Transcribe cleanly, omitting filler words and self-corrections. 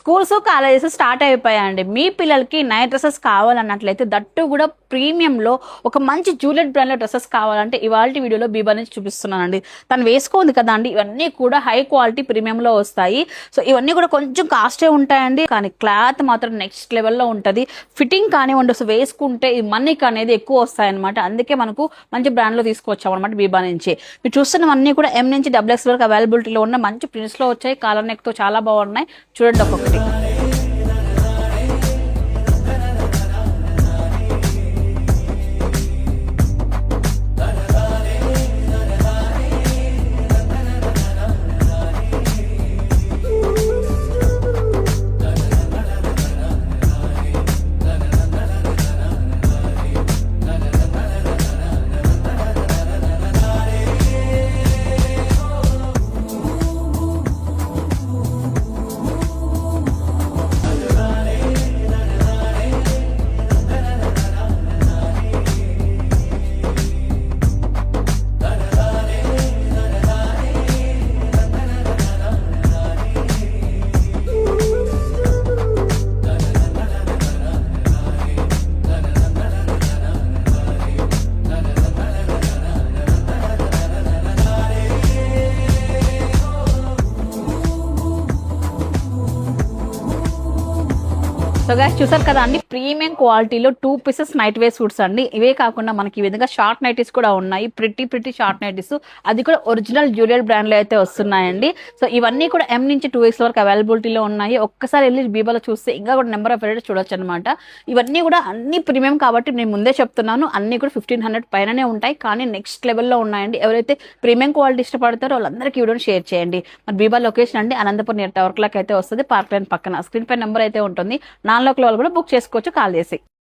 Schools colleges start అయిపోయాయండి. మీ పిల్లలకి night dresses కావాలన్నట్లయితే that కూడా ప్రీమియంలో ఒక మంచి జూలియట్ బ్రాండ్లో డ్రెస్సెస్ కావాలంటే ఇవాళ వీడియోలో బీబా నుంచి చూపిస్తున్నానండి. తను వేసుకుంది కదా అండి, ఇవన్నీ కూడా హై క్వాలిటీ ప్రీమియంలో వస్తాయి. సో ఇవన్నీ కూడా కొంచెం కాస్టే ఉంటాయండి, కానీ క్లాత్ మాత్రం నెక్స్ట్ లెవెల్లో ఉంటుంది. ఫిట్టింగ్ కానివ్వండి, సో వేసుకుంటే ఈ మనీకి అనేది ఎక్కువ వస్తాయి అనమాట. అందుకే మనకు మంచి బ్రాండ్లో తీసుకొచ్చాం అనమాట బీబా నుంచి. మీరు చూస్తున్నవన్నీ కూడా M నుంచి XXL వరకు అవైలబిలిటీలో ఉన్న మంచి ప్రింట్స్లో వచ్చాయి. కాలర్ నెక్తో చాలా బాగున్నాయి, చూడండి ఒక్కొక్కటి. సో గైస్ చూసారు కదా అండి, ప్రీమియం క్వాలిటీలో 2 పీసెస్ నైట్ వేర్ సూట్స్ అండి. ఇవే కాకుండా మనకి ఈ విధంగా షార్ట్ నైటీస్ కూడా ఉన్నాయి, ప్రిట్టి షార్ట్ నైటీస్. అది కూడా ఒరిజినల్ జూలియట్ బ్రాండ్లో అయితే వస్తున్నాయండి. సో ఇవన్నీ కూడా M నుంచి 2X వరకు అవైలబిలిటీలో ఉన్నాయి. ఒక్కసారి వెళ్ళి బీబాలో చూస్తే ఇంకా కూడా నెంబర్ ఆఫ్ వెరైటీస్ చూడొచ్చు అనమాట. ఇవన్నీ కూడా అన్ని ప్రీమియం కాబట్టి నేను ముందే చెప్తున్నాను, అన్ని కూడా 1500 పైననే ఉంటాయి, కానీ నెక్స్ట్ లెవెల్లో ఉన్నాయండి. ఎవరైతే ప్రీమియం క్వాలిటీ ఇష్టపడతారో వాళ్ళందరికీ వీడియోని షేర్ చేయండి. మరి బీబా లొకేషన్ అండి అనంతపురం నియర్ టవర్ క్లాక్ అయితే వస్తుంది, పార్క్ లైన్ పక్కన. స్క్రీన్ పై నెంబర్ అయితే ఉంటుంది, 4 లోకల్ వాళ్ళు కూడా బుక్ చేసుకోవచ్చు కాల్ చేసి.